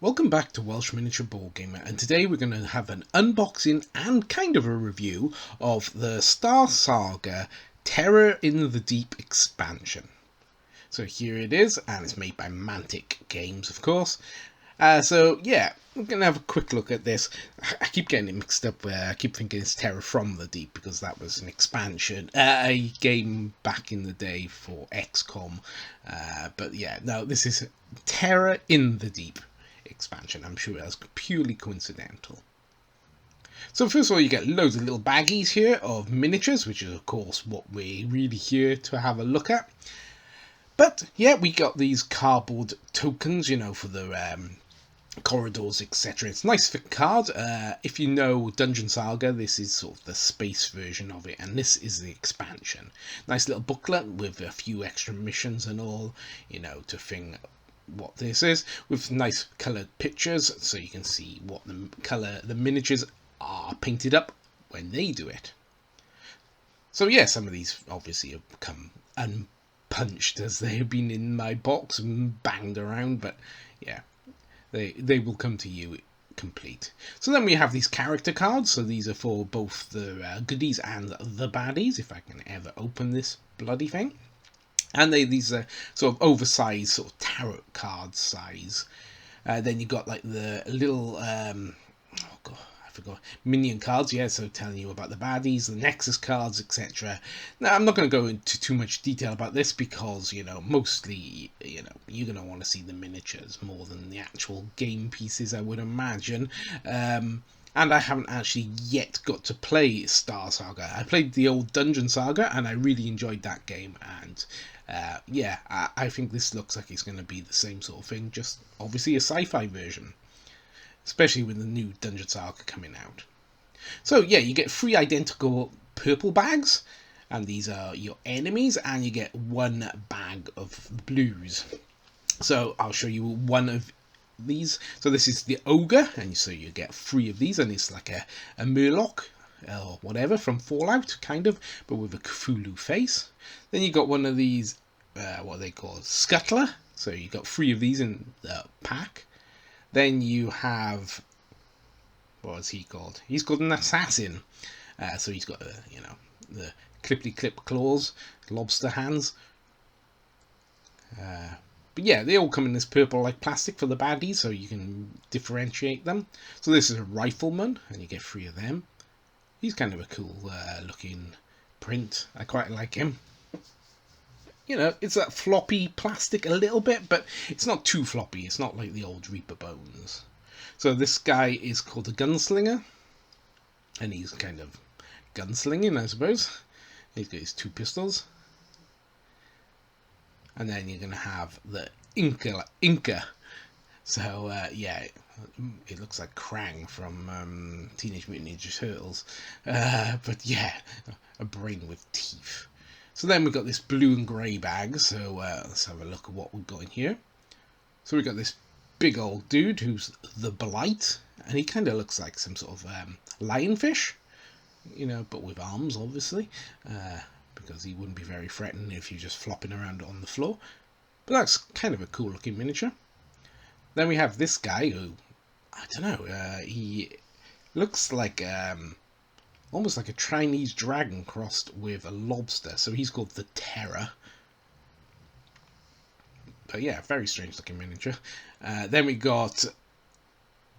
Welcome back to Welsh Miniature Board Gamer, and today we're going to have an unboxing and kind of a review of the Star Saga Terror in the Deep expansion. So here it is, and it's made by Mantic Games, of course. So yeah, we're going to have a quick look at this. I keep getting it mixed up where I keep thinking it's Terror from the Deep because that was an expansion, a game back in the day for XCOM. But yeah, no, this is Terror in the Deep expansion. I'm sure that's purely coincidental. So first of all, you get loads of little baggies here of miniatures, which is of course what we're really here to have a look at. But yeah, we got these cardboard tokens, you know, for the corridors, etc. It's a nice thick card. If you know Dungeon Saga, this is sort of the space version of it, and this is the expansion. Nice little booklet with a few extra missions and all, you know, to thing what this is, with nice coloured pictures so you can see what the miniatures are painted up when they do it. So yeah, some of these obviously have come unpunched as they have been in my box and banged around, but yeah, they will come to you complete. So then we have these character cards, so these are for both the goodies and the baddies, if I can ever open this bloody thing. And these are sort of oversized, sort of tarot card size. Then you got like the little, oh god, I forgot, minion cards, yeah, so telling you about the baddies, the Nexus cards, etc. Now, I'm not going to go into too much detail about this because, you know, mostly, you know, you're going to want to see the miniatures more than the actual game pieces, I would imagine. And I haven't actually yet got to play Star Saga. I played the old Dungeon Saga, and I really enjoyed that game, and yeah, I think this looks like it's going to be the same sort of thing, just obviously a sci-fi version, especially with the new Dungeon Saga coming out. So yeah, you get 3 identical purple bags, and these are your enemies, and you get 1 bag of blues. So I'll show you one of these. So this is the ogre, and so you get 3 of these, and it's like a Murloc or whatever from Fallout, kind of, but with a Cthulhu face. Then you got one of these, what they call scuttler. So you got 3 of these in the pack. Then you have, what is he called? He's called an assassin. So he's got you know, the clippity clip claws, lobster hands. But yeah, they all come in this purple like plastic for the baddies, so you can differentiate them. So this is a rifleman, and you get 3 of them. He's kind of a cool looking print. I quite like him. You know, it's that floppy plastic a little bit, but it's not too floppy. It's not like the old Reaper Bones. So this guy is called a gunslinger, and he's kind of gunslinging, I suppose. He's got his 2 pistols. And then you're going to have the Inca. So, yeah, it looks like Krang from Teenage Mutant Ninja Turtles. But yeah, a brain with teeth. So then we've got this blue and grey bag. So let's have a look at what we've got in here. So we've got this big old dude who's the Blight. And he kind of looks like some sort of lionfish. You know, but with arms, obviously. Because he wouldn't be very threatening if you're just flopping around on the floor. But that's kind of a cool looking miniature. Then we have this guy who, I don't know, he looks like almost like a Chinese dragon crossed with a lobster. So he's called the Terror. But yeah, very strange looking miniature. Then we got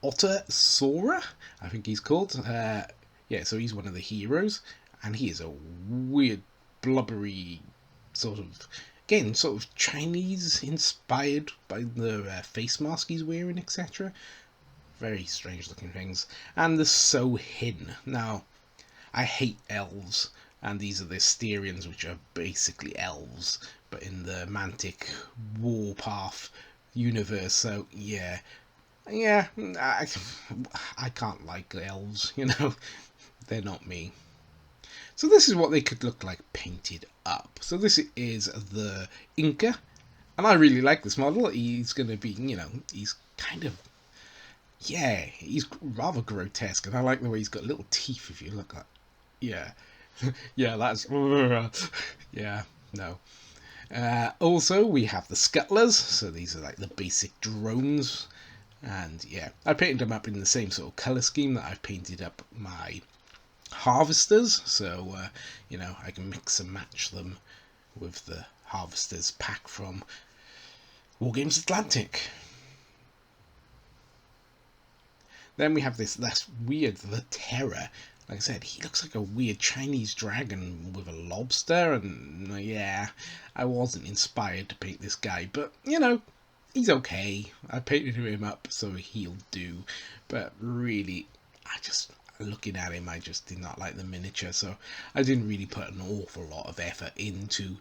Otter Sora, I think he's called. Yeah, so he's one of the heroes. And he is a weird, blubbery, sort of, again, sort of Chinese inspired by the face mask he's wearing, etc. Very strange looking things. And the So-Hin. Now, I hate elves, and these are the Asterians, which are basically elves, but in the Mantic Warpath universe. So yeah, I can't like elves, you know, they're not me. So this is what they could look like painted up. So this is the Inca, and I really like this model. He's going to be, you know, he's kind of, yeah, he's rather grotesque, and I like the way he's got little teeth, if you look at, yeah, yeah, that's, yeah, no. Also, we have the scuttlers, so these are like the basic drones. And yeah, I painted them up in the same sort of colour scheme that I've painted up my harvesters, so you know, I can mix and match them with the harvesters pack from Wargames Atlantic. Then we have this less weird, the Terror. Like I said, he looks like a weird Chinese dragon with a lobster, and yeah, I wasn't inspired to paint this guy, but you know, he's okay. I painted him up, so he'll do. But really, looking at him, I just did not like the miniature, so I didn't really put an awful lot of effort into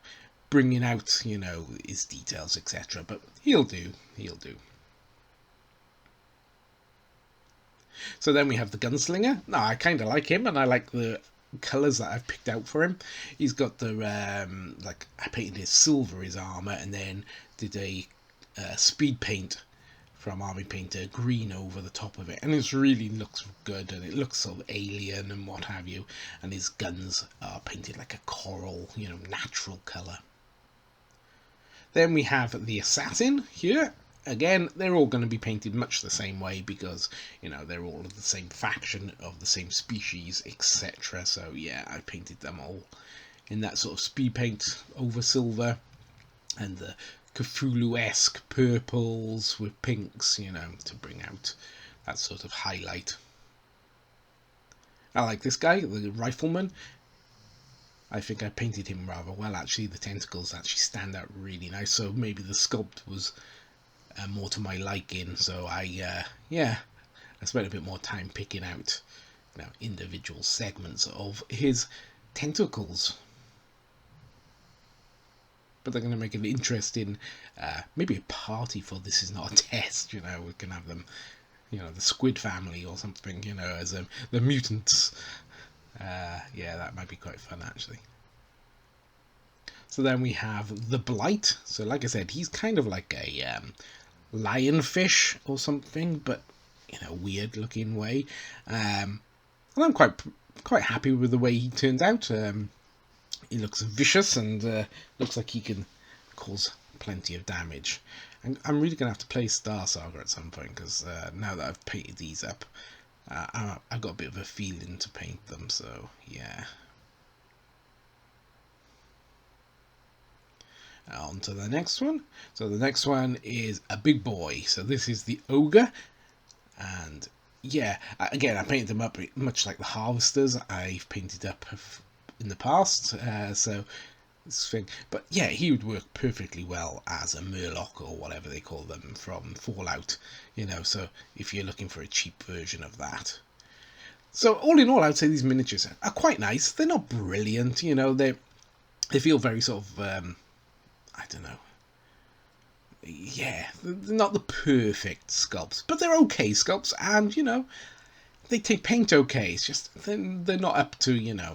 bringing out, you know, his details, etc. But he'll do, he'll do. So then we have the Gunslinger. No, I kind of like him, and I like the colours that I've picked out for him. He's got the, like, I painted his silver, his armour, and then did a speed paint from Army Painter green over the top of it, and it really looks good, and it looks sort of alien and what have you, and his guns are painted like a coral, you know, natural colour. Then we have the Assassin here. Again, they're all going to be painted much the same way because, you know, they're all of the same faction, of the same species, etc. So yeah, I painted them all in that sort of speed paint over silver, and the Cthulhu-esque purples with pinks, you know, to bring out that sort of highlight. I like this guy, the rifleman. I think I painted him rather well, actually. The tentacles actually stand out really nice, so maybe the sculpt was more to my liking, so I spent a bit more time picking out, you know, individual segments of his tentacles. But they're going to make an interesting, maybe a party for This Is Not a Test, you know, we can have them, you know, the Squid family or something, you know, as the mutants. Yeah, that might be quite fun, actually. So then we have the Blight. So like I said, he's kind of like a lionfish or something, but in a weird looking way. And I'm quite happy with the way he turned out. He looks vicious and looks like he can cause plenty of damage. And I'm really going to have to play Star Saga at some point, because now that I've painted these up, I've got a bit of a feeling to paint them, so yeah. On to the next one. So the next one is a big boy. So this is the Ogre, and yeah, again, I painted them up much like the Harvesters I've painted up in the past, so this thing. But yeah, he would work perfectly well as a Murloc or whatever they call them from Fallout, you know, so if you're looking for a cheap version of that. So all in all, I would say these miniatures are quite nice. They're not brilliant, you know, they feel very sort of I don't know. Yeah, they're not the perfect sculpts, but they're okay sculpts, and, you know, they take paint okay. It's just they're not up to, you know,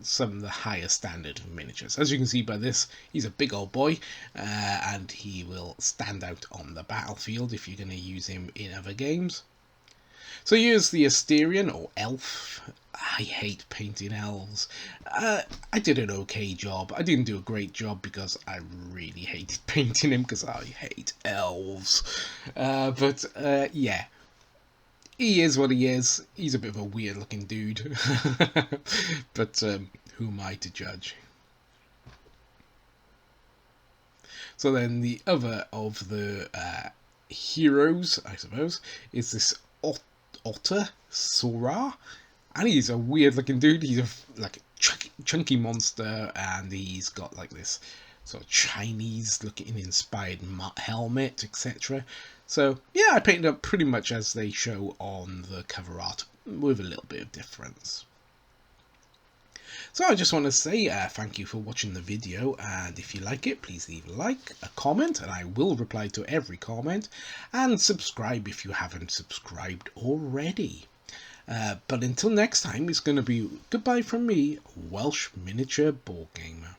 some of the higher standard miniatures. As you can see by this, he's a big old boy, and he will stand out on the battlefield if you're going to use him in other games. So here's the Asterion, or elf. I hate painting elves. I did an okay job. I didn't do a great job because I really hated painting him, because I hate elves. But yeah, he is what he is. He's a bit of a weird looking dude. But who am I to judge? So then the other of the heroes, I suppose, is this Otter Sora. And he's a weird looking dude. He's like a chunky monster, and he's got like this sort of Chinese looking inspired helmet, etc. So yeah, I painted up pretty much as they show on the cover art, with a little bit of difference. So I just want to say thank you for watching the video, and if you like it, please leave a like, a comment, and I will reply to every comment, and subscribe if you haven't subscribed already. But until next time, it's going to be goodbye from me, Welsh Miniature Board Gamer.